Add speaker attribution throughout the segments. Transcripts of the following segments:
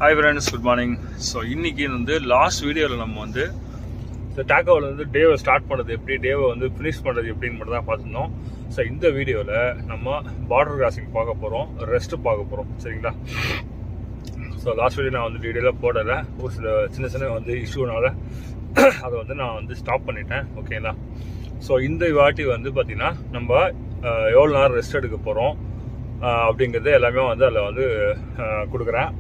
Speaker 1: Hi friends, good morning. So இன்னைக்கு வந்து last வீடியோவில் நம்ம வந்து இந்த டாக்கோவில் வந்து டேவை ஸ்டார்ட் பண்ணுறது எப்படி, டேவை வந்து ஃபினிஷ் பண்ணுறது எப்படின்னு மட்டும் தான் பார்த்துருந்தோம். ஸோ இந்த வீடியோவில் நம்ம பார்டர் கிராசிங் பார்க்க போகிறோம், ரெஸ்ட்டு பார்க்க போகிறோம், சரிங்களா? ஸோ லாஸ்ட் வீடியோ நான் வந்து டீட்டெயிலாக போடலை, ஒரு சில சின்ன சின்ன வந்து இஷ்யூனால அதை வந்து நான் வந்து ஸ்டாப் பண்ணிட்டேன், ஓகேங்களா? ஸோ இந்த வாட்டி வந்து பார்த்திங்கன்னா நம்ம எவ்வளோ நேரம் ரெஸ்ட் எடுக்க போகிறோம் அப்படிங்கிறது எல்லாமே வந்து அதில் வந்து கொடுக்குறேன்.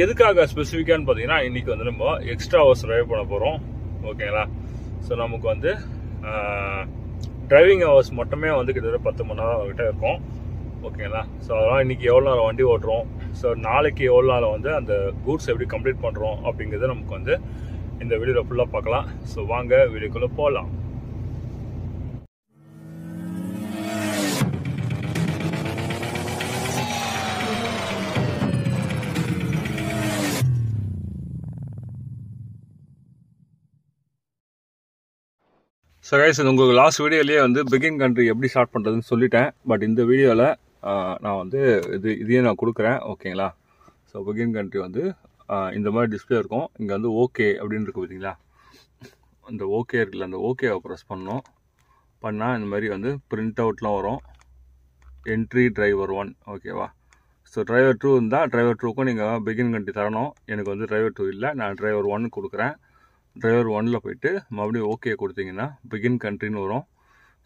Speaker 1: எதுக்காக ஸ்பெசிஃபிக்கான்னு பார்த்தீங்கன்னா, இன்றைக்கி வந்து நம்ம எக்ஸ்ட்ரா ஹவர்ஸ் ட்ரைவ் பண்ண போகிறோம், ஓகேங்களா? ஸோ நமக்கு வந்து டிரைவிங் ஹவர்ஸ் மட்டுமே வந்து கிட்டத்தட்ட 10 மணி நேரம் கிட்ட இருக்கும், ஓகேங்களா? ஸோ அதெல்லாம் இன்றைக்கி எவ்வளோ நேரம் வண்டி ஓட்டுறோம், ஸோ நாளைக்கு எவ்வளோ நேரம் வந்து அந்த கூட்ஸ் எப்படி கம்ப்ளீட் பண்ணுறோம் அப்படிங்கிறது நமக்கு வந்து இந்த வீடியோவில் ஃபுல்லாக பார்க்கலாம். ஸோ வாங்க வீடியோக்குள்ளே போகலாம். ஸோ கைஸ், உங்களுக்கு லாஸ்ட் வீடியோலேயே வந்து பிகின் கண்ட்ரி எப்படி ஸ்டார்ட் பண்ணுறதுன்னு சொல்லிட்டேன். பட் இந்த வீடியோவில் நான் வந்து இதையே நான் கொடுக்குறேன், ஓகேங்களா? ஸோ பிகின் கண்ட்ரி வந்து இந்த மாதிரி டிஸ்பிளே இருக்கும். இங்கே வந்து ஓகே அப்படின்னு இருக்கு பார்த்தீங்களா? அந்த ஓகே இருக்குல்ல, அந்த ஓகேவை ப்ரெஸ் பண்ணால் இந்த மாதிரி வந்து பிரிண்ட் அவுட்லாம் வரும். என்ட்ரி டிரைவர் 1, ஓகேவா? ஸோ டிரைவர் 2 இருந்தால் டிரைவர் 2க்கும் நீங்கள் பிகின் கண்ட்ரி தரணும். எனக்கு வந்து டிரைவர் 2 இல்லை, நான் டிரைவர் 1 கொடுக்குறேன். டிரைவர் 1ல் போய்ட்டு மறுபடியும் ஓகே கொடுத்தீங்கன்னா பிகின் கண்ட்ரின்னு வரும்.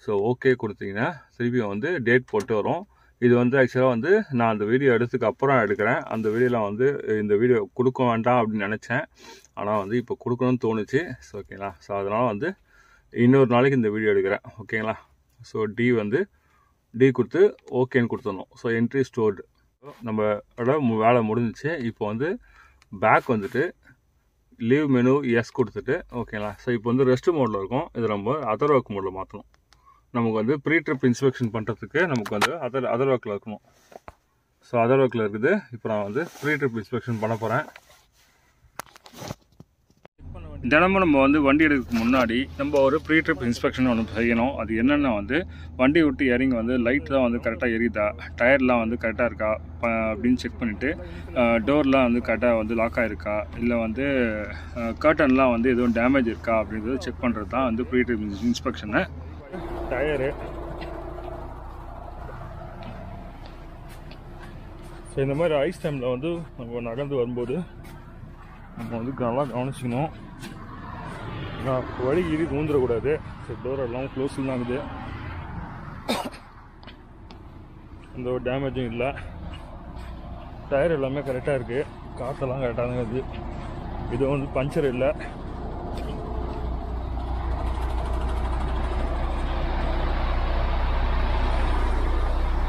Speaker 1: ஸோ ஓகே கொடுத்தீங்கன்னா திருப்பியும் வந்து டேட் போட்டு வரும். இது வந்து ஆக்சுவலாக வந்து நான் அந்த வீடியோ எடுத்துக்கு அப்புறம் எடுக்கிறேன். அந்த வீடியோவில் வந்து இந்த வீடியோ கொடுக்க வேண்டாம் அப்படின்னு நினச்சேன், ஆனால் வந்து இப்போ கொடுக்கணும்னு தோணுச்சு. ஸோ ஓகேங்களா? ஸோ அதனால் வந்து இன்னொரு நாளைக்கு இந்த வீடியோ எடுக்கிறேன், ஓகேங்களா? ஸோ டி கொடுத்து ஓகேன்னு கொடுத்துடணும். ஸோ என்ட்ரி ஸ்டோர்டு நம்மளோட வேலை முடிஞ்சிச்சு. இப்போ வந்து பேக் வந்துட்டு லீவ் மெனு எஸ் கொடுத்துட்டு, ஓகேங்களா? ஸோ இப்போ வந்து ரெஸ்ட் மோடில் இருக்கும். இது நம்ம அதர் ஒர்க் மோடில் மாற்றணும். நமக்கு வந்து ப்ரீ ட்ரிப் இன்ஸ்பெக்ஷன் பண்ணுறதுக்கு நமக்கு வந்து அதர் ஒர்க்கில் இருக்கணும். ஸோ அதர் ஒர்க்கில் இருக்குது. இப்போ நான் வந்து ப்ரீ ட்ரிப் இன்ஸ்பெக்ஷன் பண்ண போகிறேன். தினமும் நம்ம வந்து வண்டி எடுக்கிறதுக்கு முன்னாடி நம்ம ஒரு ப்ரீ ட்ரிப் இன்ஸ்பெக்ஷன் ஒன்று செய்யணும். அது என்னென்னா வந்து வண்டி விட்டு இறங்கி வந்து லைட் தான் வந்து கரெக்டாக எரியுதா, டயர்லாம் வந்து கரெக்டாக இருக்கா அப்படின்னு செக் பண்ணிவிட்டு, டோர்லாம் வந்து கரெக்டாக வந்து லாக் ஆகிருக்கா, இல்லை வந்து கர்ட்டன்லாம் வந்து எதுவும் டேமேஜ் இருக்கா அப்படின்றத செக் பண்ணுறது தான் வந்து pre trip inspection. Tyre so இந்த மாதிரி ஐஸ் டைமில் வந்து நம்ம நகர்ந்து வரும்போது நம்ம வந்து நல்லா கவனிச்சிக்கணும். வழி இடி ஊந்துடக்கூடாது. ஸோ டோர் எல்லாம் க்ளோஸில் தான் இருக்குது, எந்த ஒரு டேமேஜும் இல்லை. டயர் எல்லாமே கரெக்டாக இருக்குது, காற்றெல்லாம் கரெக்டாக தான் இருக்குது. இது வந்து பஞ்சர் இல்லை.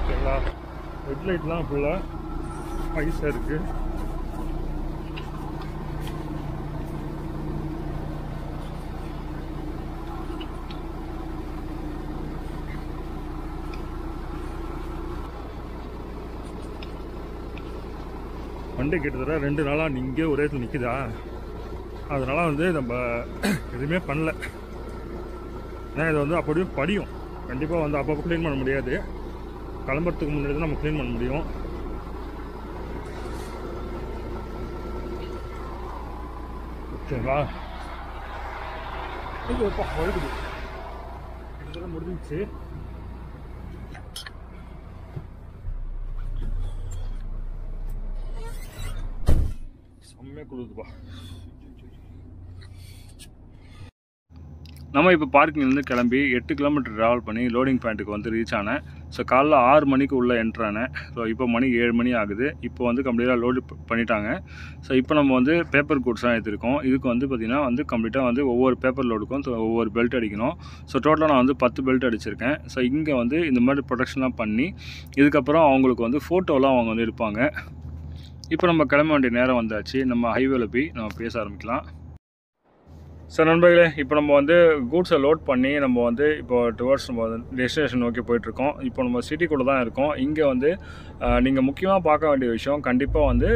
Speaker 1: ஓகேங்களா? ஹெட்லைட்லாம் ஃபுல்லாக ஐஸாக இருக்குது. வண்டி கிட்டத்தட்ட 2 நாளாக இங்கே ஒரே இடத்துல நிற்குதா, அதனால் வந்து நம்ம எதுவுமே பண்ணல. ஏன்னா இதை வந்து அப்படியே படியும். கண்டிப்பாக வந்து அப்பப்போ க்ளீன் பண்ண முடியாது, கிளம்புறதுக்கு முன்னாடி தான் நம்ம க்ளீன் பண்ண முடியும். ஓகேங்களா? இது வழுக்குது, கிட்டத்தட்ட முடிஞ்சிச்சு. செம்மையாக கொடுக்குதுப்பா. நம்ம இப்போ பார்க்கிங்லேருந்து கிளம்பி 8 கிலோமீட்டர் ட்ராவல் பண்ணி லோடிங் பாயிண்ட்டுக்கு வந்து ரீச் ஆனேன். ஸோ காலைல 6 மணிக்கு உள்ளே என்ட்ரானேன். ஸோ இப்போ மணி 7 மணி ஆகுது. இப்போ வந்து கம்ப்ளீட்டாக லோடு பண்ணிட்டாங்க. ஸோ இப்போ நம்ம வந்து பேப்பர் கூட்ஸ்லாம் எடுத்துருக்கோம். இதுக்கு வந்து பார்த்திங்கன்னா வந்து கம்ப்ளீட்டாக வந்து ஒவ்வொரு பேப்பர் லோடுக்கும் ஒவ்வொரு பெல்ட் அடிக்கணும். ஸோ டோட்டலாக நான் வந்து 10 பெல்ட் அடிச்சிருக்கேன். ஸோ இங்கே வந்து இந்த மாதிரி ப்ரொடக்ஷன்லாம் பண்ணி இதுக்கப்புறம் அவங்களுக்கு வந்து ஃபோட்டோலாம் அவங்க வந்து எடுப்பாங்க. இப்போ நம்ம கிளம்ப வேண்டிய நேரம் வந்தாச்சு. நம்ம ஹைவேல போய் நம்ம பேச ஆரம்பிக்கலாம். ஸோ நண்பர்களே, இப்போ நம்ம வந்து கூட்ஸை லோட் பண்ணி நம்ம வந்து இப்போ டுவர்ட்ஸ் நம்ம டெஸ்டினேஷன் நோக்கி போயிட்டுருக்கோம். இப்போ நம்ம சிட்டிக்குள்ளே தான் இருக்கோம். இங்கே வந்து நீங்கள் முக்கியமாக பார்க்க வேண்டிய விஷயம், கண்டிப்பாக வந்து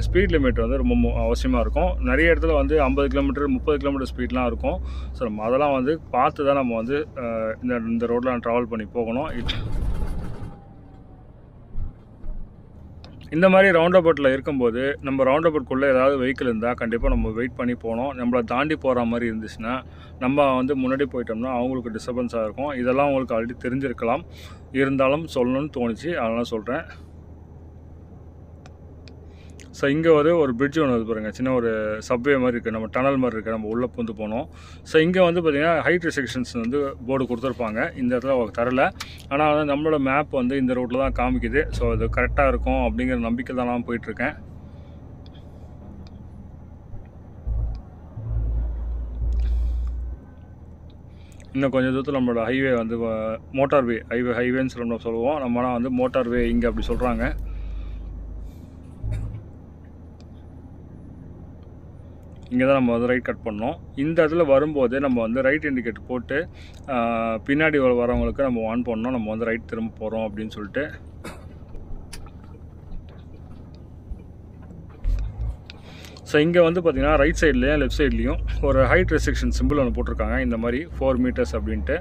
Speaker 1: ஸ்பீட் லிமிட் வந்து ரொம்ப அவசியமாக இருக்கும். நிறைய இடத்துல வந்து 50 கிலோமீட்டர் 30 கிலோமீட்டர் ஸ்பீட்லாம் இருக்கும். ஸோ நம்ம அதெல்லாம் வந்து பார்த்து தான் நம்ம வந்து இந்த ரோட்டில் ட்ராவல் பண்ணி போகணும். இந்த மாதிரி ரவுண்ட் அபவுட்டில் இருக்கும்போது நம்ம ரவுண்ட் அபவுட்குள்ளே ஏதாவது வெஹிக்கிள் இருந்தால் கண்டிப்பாக நம்ம வெயிட் பண்ணி போகணும். நம்மளை தாண்டி போகிற மாதிரி இருந்துச்சுன்னா நம்ம வந்து முன்னாடி போயிட்டோம்னா அவங்களுக்கு டிஸ்டர்பன்ஸாக இருக்கும். இதெல்லாம் அவங்களுக்கு ஆல்ரெடி தெரிஞ்சிருக்கலாம், இருந்தாலும் சொல்லணும்னு தோணுச்சு, அதனால் சொல்கிறேன். ஸோ இங்கே ஒரு பிரிட்ஜ் ஒன்று வந்து பாருங்கள், சின்ன ஒரு சப்வே மாதிரி இருக்குது, நம்ம டனல் மாதிரி இருக்குது, நம்ம உள்ளே பூந்து போனோம். ஸோ இங்கே வந்து பார்த்திங்கன்னா ஹைட் ரெஸ்ட்ரிக்ஷன்ஸ் வந்து போர்டு கொடுத்துருப்பாங்க, இந்த இடத்துல தரல. ஆனால் வந்து நம்மளோட மேப் வந்து இந்த ரோட்டில் தான் காமிக்குது. ஸோ அது கரெக்டாக இருக்கும் அப்படிங்கிற நம்பிக்கை தான் நான் போயிட்டுருக்கேன். இன்னும் கொஞ்சம் தூரத்தில் நம்மளோட ஹைவே வந்து மோட்டார்வே ஹைவேன்னு சொல்லுவோம், நம்மளாம் வந்து மோட்டார்வே இங்கே அப்படி சொல்கிறாங்க. இங்கே தான் நம்ம வந்து ரைட் கட் பண்ணோம். இந்த இடத்துல வரும்போது நம்ம வந்து ரைட் இண்டிகேட்டர் போட்டு பின்னாடி வரவங்களுக்கு நம்ம ஆன் பண்ணோம், நம்ம வந்து ரைட் திரும்ப போகிறோம் அப்படின்னு சொல்லிட்டு. ஸோ இங்கே வந்து பார்த்திங்கன்னா ரைட் சைட்லேயும் லெஃப்ட் சைட்லேயும் ஒரு ஹைட் ரெஸ்ட்ரிக்ஷன் சிம்பிள் ஒன்று போட்டிருக்காங்க, இந்த மாதிரி 4 மீட்டர்ஸ் அப்படின்ட்டு.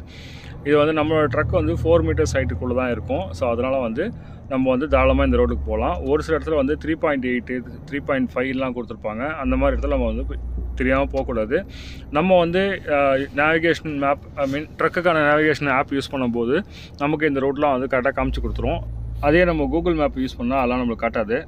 Speaker 1: இது வந்து நம்மளோட ட்ரக் வந்து 4 மீட்டர்ஸ் ஹைட்டுக்குள்ளே தான் இருக்கும். ஸோ அதனால் வந்து நம்ம வந்து தாராளமாக இந்த ரோடுக்கு போகலாம். ஒரு சில இடத்துல வந்து 3.8 3.5லாம் கொடுத்துருப்பாங்க. அந்த மாதிரி இடத்துல நம்ம வந்து தெரியாமல் போகக்கூடாது. நம்ம வந்து நேவிகேஷன் மேப் ட்ரக்குக்கான நேவிகேஷன் ஆப் யூஸ் பண்ணும்போது நமக்கு இந்த ரோட்லாம் வந்து கரெக்டாக காமிச்சு கொடுத்துரும். அதே நம்ம கூகுள் மேப் யூஸ் பண்ணால் அதெல்லாம் நம்மளுக்கு காட்டாது.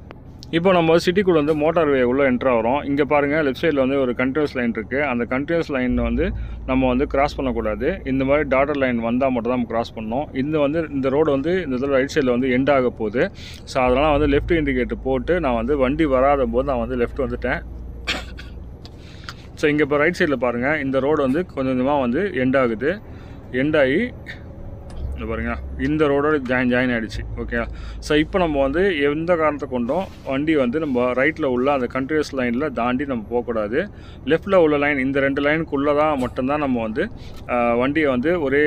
Speaker 1: இப்போ நம்ம சிட்டிக்குள்ளே வந்து மோட்டார்வே உள்ளே என்ட்ரு ஆகிறோம். இங்கே பாருங்கள், லெஃப்ட் சைடில் வந்து ஒரு கண்டினியூஸ் லைன் இருக்குது. அந்த கண்டினியூஸ் லைன் வந்து நம்ம வந்து கிராஸ் பண்ணக்கூடாது. இந்த மாதிரி டாட்டர் லைன் வந்தால் மட்டும் தான் நம்ம கிராஸ் பண்ணணும். இந்த ரோடு வந்து இந்த இதில் ரைட் சைடில் வந்து எண்ட் ஆக போகுது. ஸோ அதனால் வந்து லெஃப்ட் இண்டிகேட்டர் போட்டு நான் வந்து வண்டி வராத போது நான் வந்து லெஃப்ட் வந்துட்டேன். ஸோ இங்கே இப்போ ரைட் சைடில் பாருங்கள், இந்த ரோடு வந்து கொஞ்சம் கொஞ்சமாக வந்து எண்ட் ஆகுது. எண்ட் ஆகி இந்த பாருங்க, இந்த ரோடோட ஜாயின் ஆகிடுச்சு. ஓகே, ஸோ இப்போ நம்ம வந்து எந்த காரணத்தை கொண்டும் வண்டி வந்து நம்ம ரைட்டில் உள்ள அந்த கண்டினியூஸ் லைனில் தாண்டி நம்ம போகக்கூடாது. லெஃப்டில் உள்ள லைன், இந்த 2 லைனுக்குள்ளே தான் மட்டும்தான் நம்ம வந்து வண்டியை வந்து ஒரே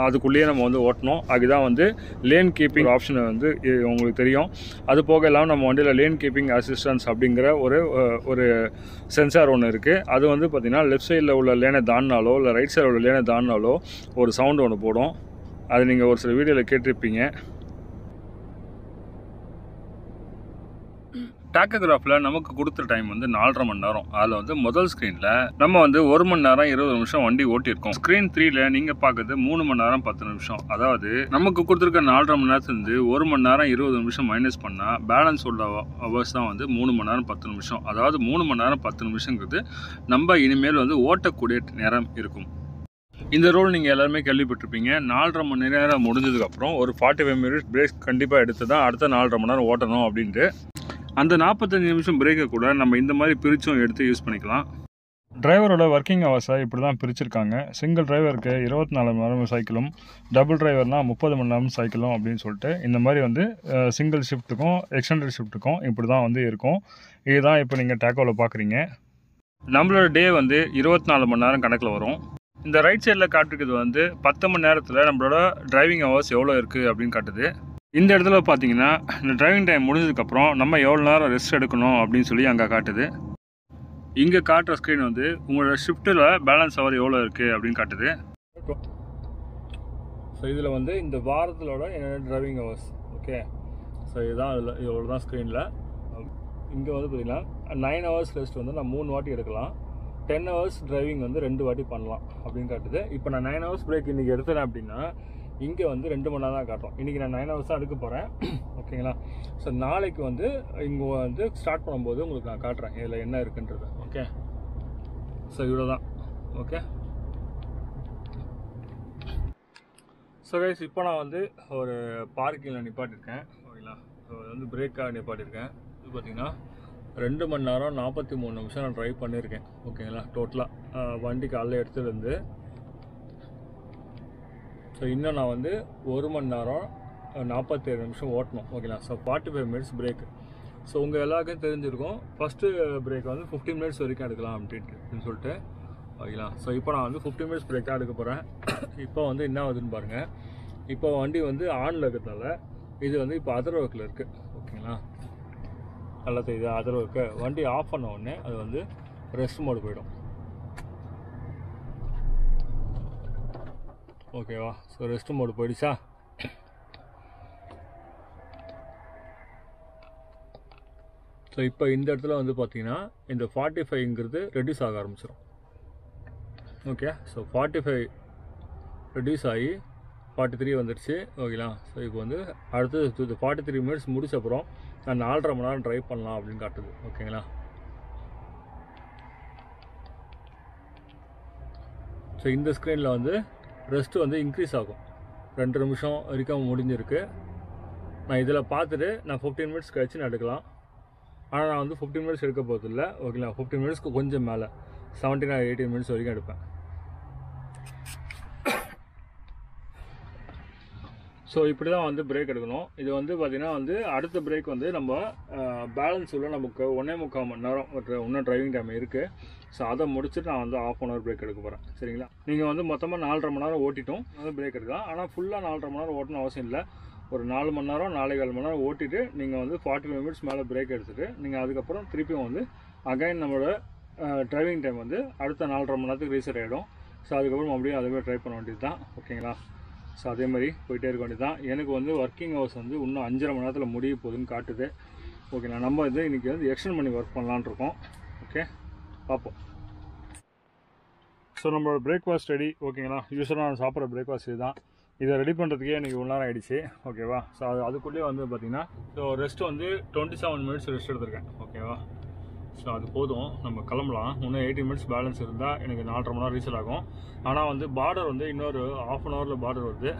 Speaker 1: அதுக்குள்ளேயே நம்ம வந்து ஓட்டணும். அதுதான் வந்து லேன் கீப்பிங் ஆப்ஷன் வந்து உங்களுக்கு தெரியும். அது போக இல்லாமல் நம்ம வண்டியில் லேன் கீப்பிங் அசிஸ்டன்ஸ் அப்படிங்கிற ஒரு சென்சார் ஒன்று இருக்குது. அது வந்து பார்த்திங்கன்னா லெஃப்ட் சைடில் உள்ள லேனை தாண்டினாலோ இல்லை ரைட் சைடில் உள்ள லேனை தாண்டினாலோ ஒரு சவுண்டு ஒன்று போடும். அது நீங்கள் ஒரு சில வீடியோவில் கேட்டிருப்பீங்க. டாக்கோகிராஃபில் நமக்கு கொடுத்த டைம் வந்து 4.5 மணி நேரம். அதில் வந்து முதல் ஸ்க்ரீனில் நம்ம வந்து 1 மணி நேரம் 20 நிமிஷம் வண்டி ஓட்டியிருக்கோம். ஸ்க்ரீன் 3ல் நீங்கள் பார்க்குறது 3 மணி நேரம் 10 நிமிஷம். அதாவது நமக்கு கொடுத்துருக்க 4.5 மணி நேரத்துலேருந்து 1 மணி நேரம் 20 நிமிஷம் மைனஸ் பண்ணால் பேலன்ஸ் உள்ள ஹவர்ஸ் தான் வந்து 3 மணி நேரம் 10 நிமிஷம். அதாவது 3 மணி நேரம் 10 நிமிஷங்கிறது நம்ம இனிமேல் வந்து ஓட்டக்கூடிய நேரம் இருக்கும். இந்த ரோல் நீங்கள் எல்லாருமே கேள்விப்பட்டிருப்பீங்க. 4.5 மணி நேரம் முடிஞ்சதுக்கப்புறம் ஒரு 45 மினிட்ஸ் பிரேக் கண்டிப்பாக எடுத்து தான் அடுத்த 4.5 மணி நேரம் ஓட்டணும் அப்படின்ட்டு. அந்த 45 நிமிஷம் பிரேக்கை கூட நம்ம இந்த மாதிரி பிரிச்சும் எடுத்து யூஸ் பண்ணிக்கலாம். டிரைவரோட ஒர்க்கிங் ஹவர்ஸை இப்படி தான் பிரிச்சிருக்காங்க. சிங்கிள் டிரைவருக்கு 24 மணி நேரம் சைக்கிளும், டபுள் டிரைவர்னால் 30 மணி நேரம் சைக்கிளும் அப்படின்னு சொல்லிட்டு இந்த மாதிரி வந்து சிங்கிள் ஷிஃப்ட்டுக்கும் எக்ஸ்டெண்டட் ஷிஃப்ட்டுக்கும் இப்படி தான் வந்து இருக்கும். இதுதான் இப்போ நீங்கள் டேக்கோவில் பார்க்குறீங்க. நம்மளோட டே வந்து 24 மணி நேரம் கணக்கில் வரும். இந்த ரைட் சைடில் காட்டுறது வந்து 10 மணி நேரத்தில் நம்மளோட டிரைவிங் ஹவர்ஸ் எவ்வளோ இருக்குது அப்படின்னு காட்டுது. இந்த இடத்துல பார்த்தீங்கன்னா இந்த டிரைவிங் டைம் முடிஞ்சதுக்கப்புறம் நம்ம எவ்வளோ நேரம் ரெஸ்ட் எடுக்கணும் அப்படின்னு சொல்லி அங்கே காட்டுது. இங்கே காட்டுற ஸ்க்ரீன் வந்து உங்களோட ஷிஃப்ட்டில் பேலன்ஸ் ஹவர் எவ்வளோ இருக்குது அப்படின்னு காட்டுது. ஸோ இதில் வந்து இந்த வாரத்திலோட என்னோட டிரைவிங் ஹவர்ஸ். ஓகே, ஸோ இதுதான் இதில் இவ்வளோ தான் ஸ்க்ரீனில். இங்கே வந்து பார்த்திங்கன்னா 9 ஹவர்ஸ் ரெஸ்ட் வந்து நான் 3 வாட்டி எடுக்கலாம், 10 ஹவர்ஸ் டிரைவிங் வந்து 2 வாட்டி பண்ணலாம் அப்படின்னு காட்டுது. இப்போ நான் 9 ஹவர்ஸ் பிரேக் இன்றைக்கி எடுத்துறேன் அப்படின்னா இங்கே வந்து 2 மணி நேரம் தான் காட்டும். இன்றைக்கி நான் 9 ஹவர்ஸ் தான் எடுக்க போகிறேன். ஓகேங்களா? ஸோ நாளைக்கு வந்து இங்கே வந்து ஸ்டார்ட் பண்ணும்போது உங்களுக்கு நான் காட்டுறேன் இதில் என்ன இருக்குன்றது. ஓகே, ஸோ இவ்வளோ தான். ஓகே, ஸோ கைஸ் இப்போ நான் வந்து ஒரு பார்க்கிங்கில் நிப்பாட்டியிருக்கேன். ஓகேங்களா? ஸோ வந்து பிரேக்காக நிப்பாட்டியிருக்கேன். இது பார்த்திங்கன்னா 2 மணி நேரம் 43 நிமிஷம் நான் ட்ரைவ் பண்ணியிருக்கேன். ஓகேங்களா? டோட்டலாக வண்டி காலையில் எடுத்துகிட்டு. ஸோ இன்னும் நான் வந்து 1 மணி நேரம் 47 நிமிஷம் ஓட்டணும். ஓகேங்களா? So 45 minutes brake. ஸோ உங்கள் எல்லாருக்கும் தெரிஞ்சிருக்கும், ஃபஸ்ட்டு பிரேக் வந்து 15 மினிட்ஸ் வரைக்கும் எடுக்கலாம் அப்படின்னு சொல்லிட்டு. ஓகேங்களா? ஸோ இப்போ நான் வந்து 15 மினிட்ஸ் பிரேக் தான் எடுக்க போகிறேன். இப்போ வந்து என்ன ஆகுதுன்னு பாருங்கள். இப்போ வண்டி வந்து ஆனில் இருக்கிறதுனால இது வந்து இப்போ அதர் ஒர்க்கில் இருக்குது. ஓகேங்களா? நல்லா தெரியுது. அதர் ஒர்க்கு வண்டி ஆஃப் பண்ண உடனே அது வந்து ரெஸ்ட் மோடு போயிடும். ஓகேவா? ஸோ ரெஸ்ட் மோடு போயிடுச்சா? ஸோ இப்போ இந்த இடத்துல வந்து பார்த்தீங்கன்னா இந்த 45ங்கிறது ரெடியூஸ் ஆக ஆரம்பிச்சிடும். ஓகே, ஸோ 45 ரெடியூஸ் ஆகி 43 வந்துடுச்சு. ஓகேங்களா. ஸோ இப்போ வந்து அடுத்தது 43 மினிட்ஸ் முடிச்ச அப்புறம் நான் 4.5 மணி நேரம் ட்ரைவ் பண்ணலாம் அப்படின்னு காட்டுது. ஓகேங்களா. ஸோ இந்த ஸ்க்ரீனில் வந்து ரெஸ்ட்டு வந்து இன்க்ரீஸ் ஆகும். 2 நிமிஷம் வரைக்கும் முடிஞ்சிருக்கு. நான் இதில் பார்த்துட்டு நான் 15 மினிட்ஸ் கழிச்சு நான் எடுக்கலாம். ஆனால் நான் வந்து 15 மினிட்ஸ் எடுக்க போகிறதில்ல. ஓகேங்களா. 15 மினிட்ஸ்க்கு கொஞ்சம் மேலே 17 or 18 மினிட்ஸ் வரைக்கும் எடுப்பேன். ஸோ இப்படி தான் வந்து பிரேக் எடுக்கணும். இது வந்து பார்த்திங்கன்னா வந்து அடுத்த பிரேக் வந்து நம்ம பேலன்ஸ் உள்ள நமக்கு 1.25 மணி நேரம் இன்னும் டிரைவிங் டைம் இருக்குது. ஸோ அதை முடிச்சுட்டு நான் வந்து 1/2 hour பிரேக் எடுக்க போகிறேன். சரிங்களா. நீங்கள் வந்து மொத்தமாக 4.5 மணி நேரம் ஓட்டிட்டோம் வந்து பிரேக் எடுக்கலாம். ஆனால் ஃபுல்லாக 4.5 மணி நேரம் ஓட்டணும் அவசியம் இல்லை. ஒரு 4 மணி நேரம் 4.25 மணி நேரம் ஓட்டிட்டு நீங்கள் வந்து 45 மினிட்ஸ் மேலே பிரேக் எடுத்துகிட்டு நீங்கள் அதுக்கப்புறம் திருப்பியும் வந்து அகைன் நம்மளோட டிரைவிங் டைம் வந்து அடுத்த 4.5 மணி நேரத்துக்கு ரீசெட் ஆகிடும். ஸோ அதுக்கப்புறம் அப்படியே அதுவே ட்ரை பண்ண வேண்டியது தான். ஓகேங்களா. ஸோ அதே மாதிரி போயிட்டே இருக்க வேண்டியது தான். எனக்கு வந்து ஒர்க்கிங் ஹவர்ஸ் வந்து இன்னும் 5.5 மணி நேரத்தில் முடிய போகுதுன்னு காட்டுது. ஓகேங்களா. நம்ம வந்து இன்றைக்கி வந்து எக்ஸ்டெண்ட் பண்ணி ஒர்க் பண்ணலான் இருக்கோம். ஓகே, பார்ப்போம். ஸோ நம்மளோட பிரேக்ஃபாஸ்ட் ரெடி. ஓகேங்களா. யூஸ்வலாக நான் சாப்பிட்ற பிரேக்ஃபாஸ்ட் இது தான். இதை ரெடி பண்ணுறதுக்கே எனக்கு 1 நேரம் ஆகிடுச்சு. ஓகேவா. ஸோ அதுக்குள்ளேயே வந்து பார்த்திங்கன்னா ஸோ ரெஸ்ட் வந்து 27 மினிட்ஸ் ரெஸ்ட் எடுத்திருக்கேன். ஓகேவா. ஸோ அது போதும், நம்ம கிளம்பலாம். இன்னும் 80 மினிட்ஸ் பேலன்ஸ் இருந்தால் எனக்கு 4.5 மணி நேரம் ரீசெட் ஆகும். ஆனால் வந்து பார்டர் வந்து இன்னொரு 1/2 hourல பார்டர் வருது.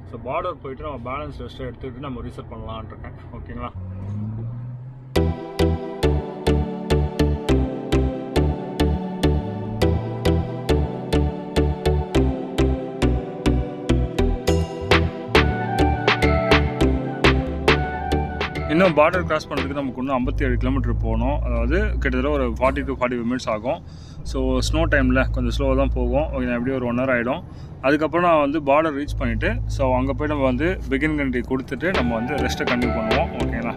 Speaker 1: ஸோ பார்டர் போயிட்டு நம்ம பேலன்ஸ் ரெஸ்ட்டை எடுத்துகிட்டு நம்ம ரீசெட் பண்ணலான் இருக்கேன். ஓகேங்களா. இன்னும் பார்டர் கிராஸ் பண்ணுறதுக்கு நமக்கு இன்னும் 57 கிலோமீட்டர் போகணும். அதாவது கிட்டத்தட்ட ஒரு 40 to 45 மினிட்ஸ் ஆகும். ஸோ ஸ்னோ டைமில் கொஞ்சம் ஸ்லோவாக தான் போகும். ஓகே, எப்படியும் ஒரு 1 hour ஆகிடும். அதுக்கப்புறம் நான் வந்து பார்டர் ரீச் பண்ணிவிட்டு ஸோ அங்கே போய் நம்ம வந்து பிகின் கண்ட்ரி கொடுத்துட்டு நம்ம வந்து ரெஸ்ட்டை கண்டினியூ பண்ணுவோம். ஓகேங்களா.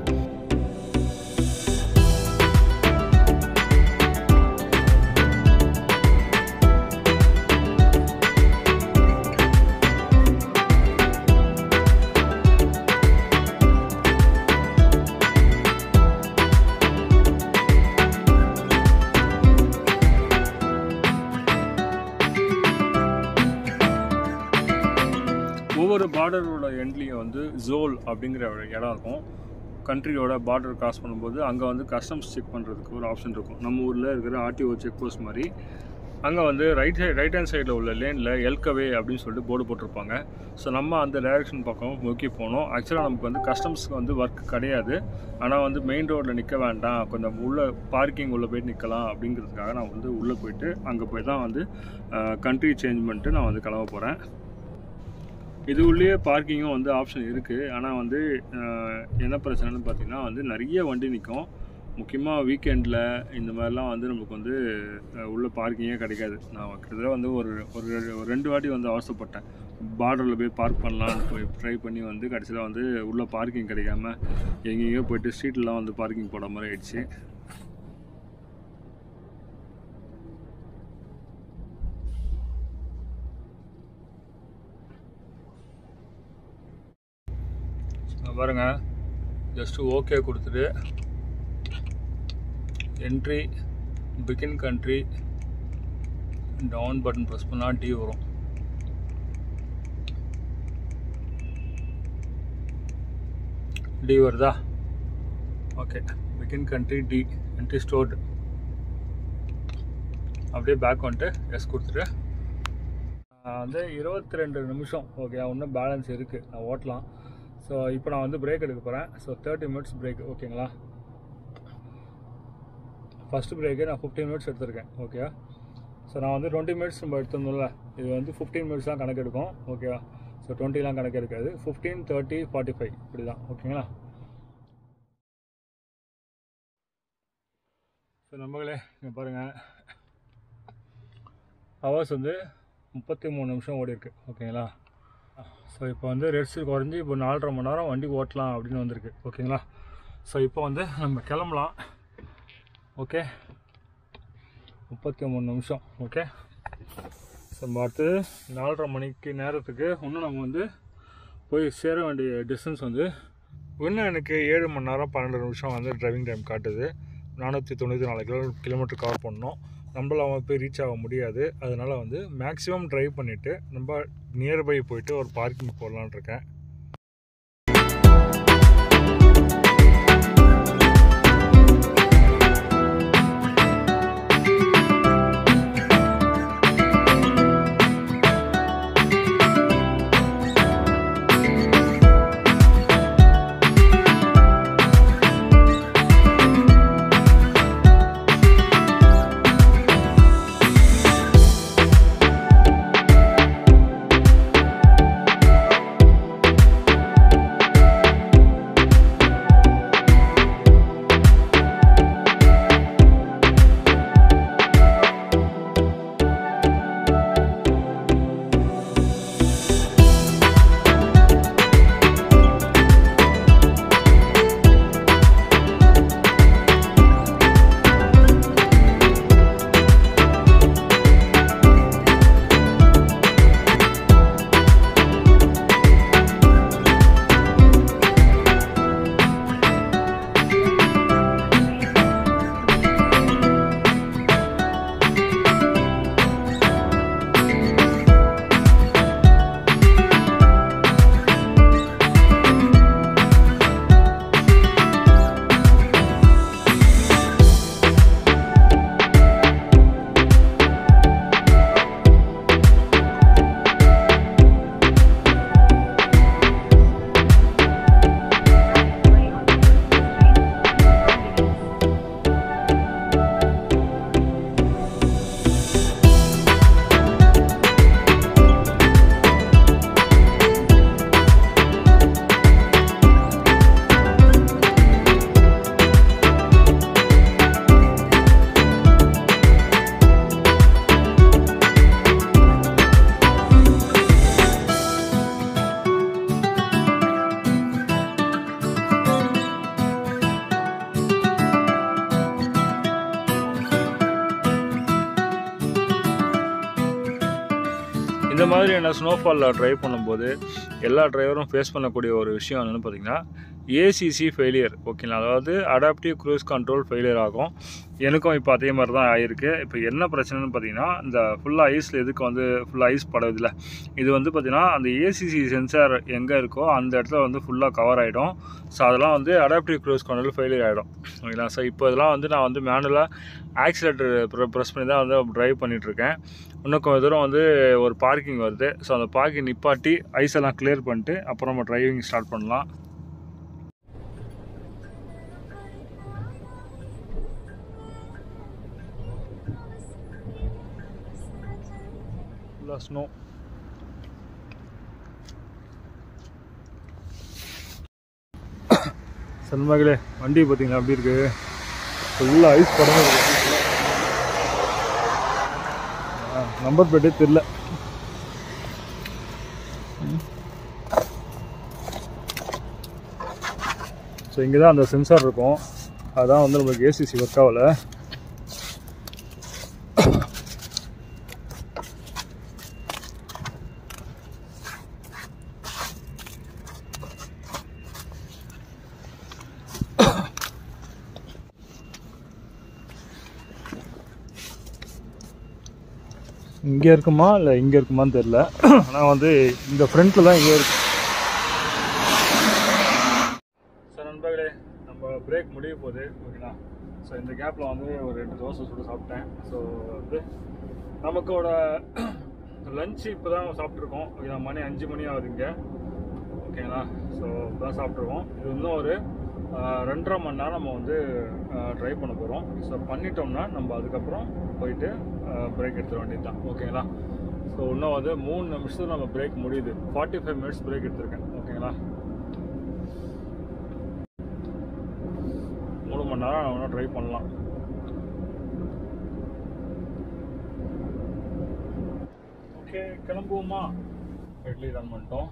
Speaker 1: ஒவ்வொரு பார்டரோட எண்ட்லேயும் வந்து ஜோல் அப்படிங்கிற ஒரு இடம் இருக்கும். கண்ட்ரியோட பார்டர் கிராஸ் பண்ணும்போது அங்கே வந்து கஸ்டம்ஸ் செக் பண்ணுறதுக்கு ஒரு ஆப்ஷன் இருக்கும். நம்ம ஊரில் இருக்கிற ஆர்டிஓ செக் போஸ்ட் மாதிரி அங்கே வந்து ரைட் ஹேண்ட் சைடில் உள்ள லேனில் எல்கவே அப்படின்னு சொல்லிட்டு போர்டு போட்டிருப்பாங்க. ஸோ நம்ம அந்த டைரெக்ஷன் பக்கம் நோக்கி போகணும். ஆக்சுவலாக நமக்கு வந்து கஸ்டம்ஸ்க்கு வந்து ஒர்க் கிடையாது. ஆனால் வந்து மெயின் ரோட்டில் நிற்க வேண்டாம், கொஞ்சம் உள்ளே பார்க்கிங் உள்ளே போய்ட்டு நிற்கலாம் அப்படிங்கிறதுக்காக நான் வந்து உள்ளே போயிட்டு அங்கே போய் தான் வந்து கண்ட்ரி சேஞ்ச் பண்ணிட்டு நான் வந்து கிளம்ப போகிறேன். இது உள்ளே பார்க்கிங்கும் வந்து ஆப்ஷன் இருக்குது. ஆனால் வந்து என்ன பிரச்சனைன்னு பார்த்தீங்கன்னா வந்து நிறைய வண்டி நிற்கும். முக்கியமாக வீக்கெண்டில் இந்த மாதிரிலாம் வந்து நமக்கு வந்து உள்ள பார்க்கிங்கே கிடைக்காது. நான் கிட்டத்தட்ட வந்து ஒரு 2 வாட்டி வந்து அவசரப்பட்டேன். பார்டரில் போய் பார்க் பண்ணலான்னு போய் ட்ரை பண்ணி வந்து கடைசியில் வந்து உள்ளே பார்க்கிங் கிடைக்காம எங்கேயோ போய்ட்டு ஸ்ட்ரீட்லாம் வந்து பார்க்கிங் போட மாதிரி ஆயிடுச்சு. பாருங்க, ஜஸ்ட்டு ஓகே கொடுத்துட்டு entry begin country down button press பண்ணால் டி வரும். டி வருதா? Okay, begin country D entry stored. அப்படியே பேக் வந்துட்டு எஸ் கொடுத்துட்டு வந்து 22 நிமிஷம். ஓகே, இன்னும் பேலன்ஸ் இருக்குது, நான் ஓட்டலாம். ஸோ இப்போ நான் வந்து பிரேக் எடுக்க போகிறேன். So 30 minutes break. ஓகேங்களா. ஃபஸ்ட்டு பிரேக்கு நான் 15 மினிட்ஸ் எடுத்திருக்கேன். ஓகேவா. ஸோ நான் வந்து 20 மினிட்ஸ் நம்ம எடுத்துருந்தோம்ல, இது வந்து 15 மினிட்ஸ் தான் கணக்கு எடுக்கும். ஓகேவா. ஸோ 20லாம் கணக்கு எடுக்காது. 15, 30, 45 இப்படி தான். ஓகேங்களா. ஸோ நம்மளே இங்கே பாருங்கள், ஹவர்ஸ் வந்து 33 நிமிஷம் ஓடி இருக்கு. ஓகேங்களா. ஸோ இப்போ வந்து ரெஸ்ட் குறைஞ்சி இப்போ 4.5 மணி நேரம் வண்டி ஓட்டலாம் அப்படின்னு வந்திருக்கு. ஓகேங்களா. ஸோ இப்போ வந்து நம்ம கிளம்பலாம். ஓகே, 33 நிமிஷம். ஓகே, ஸோ நம்ம அடுத்து 4.5 மணிக்கு நேரத்துக்கு இன்னும் நம்ம வந்து போய் சேர வேண்டிய டிஸ்டன்ஸ் வந்து இன்னும் எனக்கு 7 மணி நேரம் 12 நிமிஷம் வந்து டிரைவிங் டைம் காட்டுது. 494 கிலோமீட்டர் கவர் பண்ணோம். நம்மளால போய் ரீச் ஆக முடியாது. அதனால் வந்து மேக்ஸிமம் ட்ரைவ் பண்ணிவிட்டு நம்ம நியர்பை போயிட்டு ஒரு பார்க்கிங் போடலான்னு இருக்கேன். இந்த மாதிரியான ஸ்னோஃபாலில் ட்ரைவ் பண்ணும்போது எல்லா டிரைவரும் ஃபேஸ் பண்ணக்கூடிய ஒரு விஷயம் என்னென்னு பார்த்தீங்கன்னா ஏசிசி ஃபெயிலியர். ஓகேங்களா, அதாவது அடாப்டிவ் க்ரூஸ் கண்ட்ரோல் ஃபெயிலியர் ஆகும். எனக்கும் இப்போ அதே மாதிரி தான் ஆகிருக்கு. இப்போ என்ன பிரச்சனைன்னு பார்த்தீங்கன்னா, இந்த ஃபுல்லாக ஐஸில் எதுக்கு வந்து ஃபுல்லாக ஐஸ் படுவதில்லை, இது வந்து பார்த்திங்கன்னா அந்த ஏசிசி சென்சார் எங்கே இருக்கோ அந்த இடத்துல வந்து ஃபுல்லாக கவர் ஆகிடும். ஸோ அதெல்லாம் வந்து அடாப்டிவ் க்ரூஸ் கண்ட்ரோல் ஃபெயிலியர் ஆகிடும். ஓகேங்களா, ஸோ இப்போ இதெல்லாம் வந்து நான் வந்து மேனுவலாக ஆக்சிலேட்டர் ப்ரெஸ் பண்ணி தான் வந்து ட்ரைவ் பண்ணிகிட்ருக்கேன். இன்னும் கொஞ்சம் தூரம் வந்து ஒரு பார்க்கிங் வருது. ஸோ அந்த பார்க்கிங் நிப்பாட்டி ஐஸ் எல்லாம் கிளியர் பண்ணிட்டு அப்புறம் நம்ம டிரைவிங் ஸ்டார்ட் பண்ணலாம். ஃபுல்லாக ஸ்னோ. சன்மகளே, வண்டி பார்த்தீங்களா அப்படி இருக்குது, ஃபுல்லாக ஐஸ் படம். நம்பர் பிளேட்டே தெரியல. ஸோ இங்கே தான் அந்த சென்சார் இருக்கும். அதுதான் வந்து நம்மளுக்கு ஏசிசி ஒர்க் ஆகலை. இங்கே இருக்குமா இல்லை இங்கே இருக்குமான்னு தெரில. ஆனால் வந்து இந்த ஃப்ரண்ட்டில் தான் இங்கே இருக்கு. சார் நண்பர்களே, நம்ம பிரேக் முடிய போகுது. ஓகேங்களா, ஸோ இந்த கேப்பில் வந்து ஒரு 2 தோசை சுட்டு சாப்பிட்டேன். ஸோ வந்து நமக்கோட லஞ்சு இப்போ தான் சாப்பிட்ருக்கோம். ஓகேங்களா, மணி 5 மணி ஆகுது இங்கே. ஓகேங்களா, ஸோ இப்போ தான் சாப்பிட்ருக்கோம். இது இன்னும் ஒரு 2.5 மணி நேரம் நம்ம வந்து ட்ரைவ் பண்ண போகிறோம். ஸோ பண்ணிட்டோம்னா நம்ம அதுக்கப்புறம் போயிட்டு பிரேக் எடுத்துட வேண்டியது தான். ஓகேங்களா, ஸோ இன்னும் வந்து 3 நிமிஷத்தில் நம்ம பிரேக் முடியுது. 45 மினிட்ஸ் பிரேக் எடுத்திருக்கேன். ஓகேங்களா, 3 மணி நேரம் நம்ம ட்ரைவ் பண்ணலாம். ஓகே, கிளம்புவோமா? இட்லி ரன் பண்ணிட்டோம்.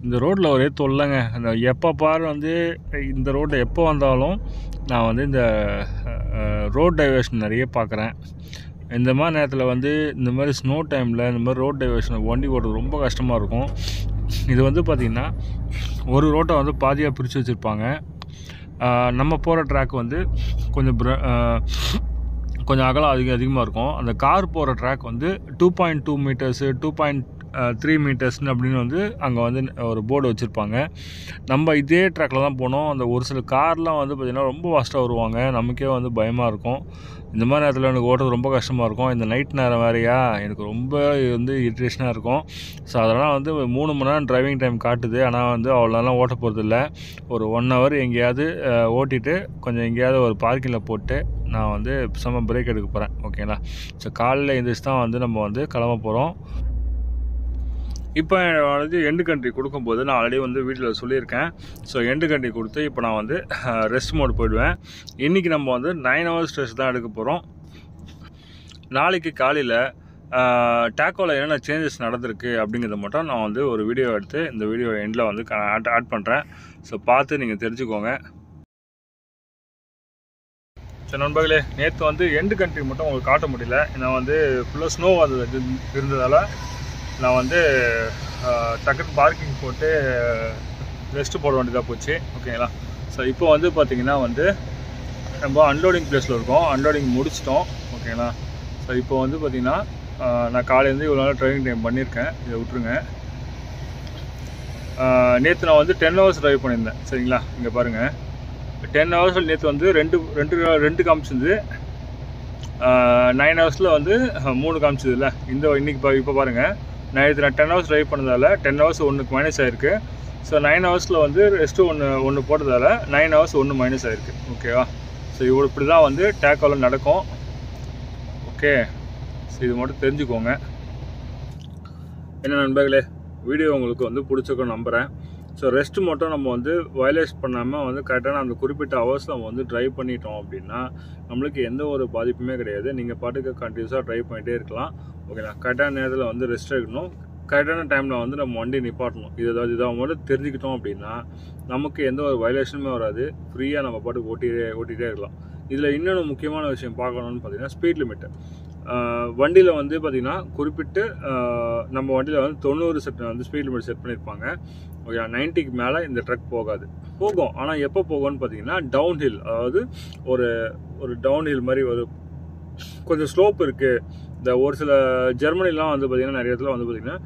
Speaker 1: இந்த ரோட்டில் ஒரே தொல்லைங்க. அந்த எப்போ பாரு வந்து இந்த ரோட்டில் எப்போ வந்தாலும் நான் வந்து இந்த ரோட் டைவர்ஷன் நிறைய பார்க்குறேன். இந்த மாதிரி நேரத்தில் வந்து இந்த மாதிரி ஸ்னோ டைமில் இந்த மாதிரி ரோட் டைவர்ஷன் வண்டி ஓட்டுறது ரொம்ப கஷ்டமாக இருக்கும். இது வந்து பார்த்திங்கன்னா ஒரு ரோட்டை வந்து பாதியாக பிரித்து வச்சுருப்பாங்க. நம்ம போகிற ட்ராக் வந்து கொஞ்சம் அகலம் அதிகமாக இருக்கும். அந்த கார் போகிற ட்ராக் வந்து 2.2 மீட்டர்ஸு 2.3 மீட்டர்ஸ்னு அப்படின்னு வந்து அங்கே வந்து ஒரு போர்டு வச்சுருப்பாங்க. நம்ம இதே ட்ராக்கில் தான் போனோம். அந்த ஒரு சில கார்லாம் வந்து பார்த்திங்கன்னா ரொம்ப ஃபாஸ்ட்டாக வருவாங்க. நமக்கே வந்து பயமாக இருக்கும். இந்த மாதிரி நேரத்தில் எனக்கு ஓட்டுறது ரொம்ப கஷ்டமாக இருக்கும். இந்த நைட் நேரம் வேறையா எனக்கு ரொம்ப வந்து இரிட்டேஷனாக இருக்கும். ஸோ அதனால் வந்து 3 மணி நேரம் டிரைவிங் டைம் காட்டுது. ஆனால் வந்து அவ்வளோ நேரம் ஓட்ட போகிறதில்ல. ஒரு 1 ஹவர் எங்கேயாவது ஓட்டிட்டு கொஞ்சம் எங்கேயாவது ஒரு பார்க்கிங்கில் போட்டு நான் வந்து செம்ம பிரேக் எடுக்க போகிறேன். ஓகேங்களா? ஸோ காலையில் எழுந்திரிச்சு தான் வந்து நம்ம வந்து கிளம்ப போகிறோம். இப்போ வந்து எண்டு கண்ட்ரி கொடுக்கும்போது நான் ஆல்ரெடி வந்து வீட்டில் சொல்லியிருக்கேன். ஸோ எண்டு கண்ட்ரி கொடுத்து இப்போ நான் வந்து ரெஸ்ட் மோட் போயிடுவேன். இன்றைக்கி நம்ம வந்து 9 ஹவர்ஸ் ரெஸ்ட் தான் எடுக்க போகிறோம். நாளைக்கு காலையில் டேக்கோவில் என்னென்ன சேஞ்சஸ் நடந்திருக்கு அப்படிங்கிறத மட்டும் நான் வந்து ஒரு வீடியோ எடுத்து இந்த வீடியோ எண்டில் வந்து ஆட் பண்ணுறேன். ஸோ பார்த்து நீங்கள் தெரிஞ்சுக்கோங்க. சரி நண்பர்களே, நேற்று வந்து எண்டு கண்ட்ரி மட்டும் உங்களுக்கு காட்ட முடியல. நான் வந்து ஃபுல்லாக ஸ்னோ இருந்ததால் நான் வந்து டக்குன்னு பார்க்கிங் போட்டு ரெஸ்ட்டு போட வேண்டியதாக போச்சு. ஓகேங்களா? ஸோ இப்போ வந்து பார்த்திங்கன்னா வந்து நம்ம அன்லோடிங் ப்ளேஸில் இருக்கோம். அன்லோடிங் முடிச்சிட்டோம். ஓகேங்களா? ஸோ இப்போ வந்து பார்த்திங்கன்னா நான் காலையிலேருந்து இவ்வளோ நாள் ட்ரைவிங் டைம் பண்ணியிருக்கேன். இதை விட்டுருங்க. நேற்று நான் வந்து 10 ஹவர்ஸ் ட்ரைவ் பண்ணியிருந்தேன். சரிங்களா? இங்கே பாருங்கள், 10 ஹவர்ஸில் நேற்று வந்து ரெண்டு காமிச்சிருந்து 9 ஹவர்ஸில் வந்து 3 காமிச்சது இல்லை. இன்றைக்கி இப்போ பாருங்கள், நான் 10 ஹவர்ஸ் ட்ரைவ் பண்ணதால் 10 ஹவர்ஸ் 1 மைனஸ் ஆகிருக்கு. ஸோ 9 ஹவர்ஸில் வந்து ரெஸ்ட்டு ஒன்று போட்டதால் 9 ஹவர்ஸ் 1 மைனஸ் ஆகிருக்கு. ஓகேவா? ஸோ இப்படி தான் வந்து டேக்கோவில் நடக்கும். ஓகே, ஸோ இது மட்டும் தெரிஞ்சுக்கோங்க. என்ன நண்பர்களே, வீடியோ உங்களுக்கு வந்து பிடிச்சிருக்கோன்னு நம்புகிறேன். ஸோ ரெஸ்ட்டு மட்டும் நம்ம வந்து வயலேட் பண்ணாமல் வந்து கரெக்டான அந்த குறிப்பிட்ட ஹவர்ஸ் நம்ம வந்து ட்ரைவ் பண்ணிட்டோம் அப்படின்னா நம்மளுக்கு எந்த ஒரு பாதிப்புமே கிடையாது. நீங்கள் பாட்டுக்கு கண்டினியூஸாக ட்ரைவ் பண்ணிகிட்டே இருக்கலாம். ஓகேங்களா? கரெக்டான நேரத்தில் வந்து ரெஸ்ட் எடுக்கணும். கரெக்டான டைமில் வந்து நம்ம வண்டி நிப்பாட்டணும். இதை மட்டும் தெரிஞ்சுக்கிட்டோம் அப்படின்னா நமக்கு எந்த ஒரு வயலேஷனுமே வராது. ஃப்ரீயாக நம்ம பாட்டுக்கு ஓட்டிகிட்டே இருக்கலாம். இதில் இன்னொன்று முக்கியமான விஷயம் பார்க்கணுன்னு பார்த்தீங்கன்னா ஸ்பீட் லிமிட்டு. வண்டியில் வந்து பார்த்திங்கன்னா குறிப்பிட்டு நம்ம வண்டியில் வந்து 90 செட் வந்து ஸ்பீட் லிமிட் செட் பண்ணியிருப்பாங்க. ஓகே, 90க்கு மேலே இந்த ட்ரக் போகும். ஆனால் எப்போ போகும்னு பார்த்தீங்கன்னா டவுன் ஹில், அதாவது ஒரு டவுன் ஹில் மாதிரி ஒரு கொஞ்சம் ஸ்லோப் இருக்குது. இந்த ஒரு சில ஜெர்மனிலாம் வந்து பார்த்திங்கன்னா நிறைய இடத்துல வந்து பார்த்திங்கன்னா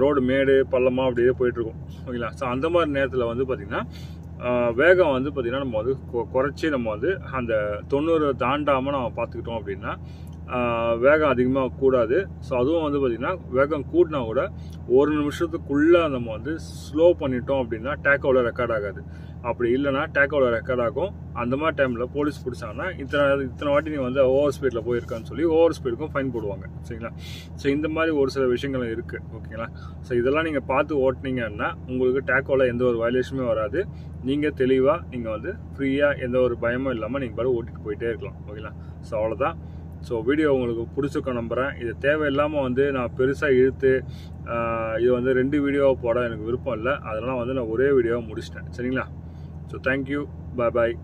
Speaker 1: ரோடு மேடு பள்ளமாக அப்படியே போயிட்டுருக்கும். ஓகேங்களா? ஸோ அந்த மாதிரி நேரத்தில் வந்து பார்த்திங்கன்னா வேகம் வந்து பார்த்திங்கன்னா நம்ம வந்து குறைச்சி நம்ம வந்து அந்த 90 தாண்டாமல் நம்ம பார்த்துக்கிட்டோம் அப்படின்னா வேகம் அதிகமாக கூடாது. ஸோ அதுவும் வந்து பார்த்திங்கன்னா வேகம் கூட்டினா கூட 1 நிமிஷத்துக்குள்ளே நம்ம வந்து ஸ்லோ பண்ணிட்டோம் அப்படின்னா டேக்கோவில் ரெக்கார்ட் ஆகாது. அப்படி இல்லைனா டேக்கோவில் ரெக்கார்ட் ஆகும். அந்த மாதிரி டைமில் போலீஸ் பிடிச்சாங்கன்னா இத்தனை வாட்டி நீ வந்து ஓவர் ஸ்பீடில் போயிருக்கான்னு சொல்லி ஓவர் ஸ்பீடுக்கும் ஃபைன் போடுவாங்க. சரிங்களா? ஸோ இந்த மாதிரி ஒரு சில விஷயங்கள் இருக்குது. ஓகேங்களா? ஸோ இதெல்லாம் நீங்கள் பார்த்து ஓட்டினீங்கன்னா உங்களுக்கு டேக்கோவில் எந்த ஒரு வயலேஷனுமே வராது. நீங்கள் தெளிவாக நீங்கள் வந்து ஃப்ரீயாக எந்த ஒரு பயமும் இல்லாமல் நீங்கள் பாட்டு ஓட்டிட்டு போயிட்டே இருக்கலாம். ஓகேங்களா? ஸோ அவ்வளோதான். ஸோ வீடியோ உங்களுக்கு பிடிச்சிருக்க நம்புகிறேன். இது தேவையில்லாமல் வந்து நான் பெருசாக இழுத்து இது வந்து 2 வீடியோவை போட எனக்கு விருப்பம் இல்லை. அதனால் வந்து நான் ஒரே வீடியோவை முடிச்சிட்டேன். சரிங்களா? ஸோ தேங்க்யூ, பாய்.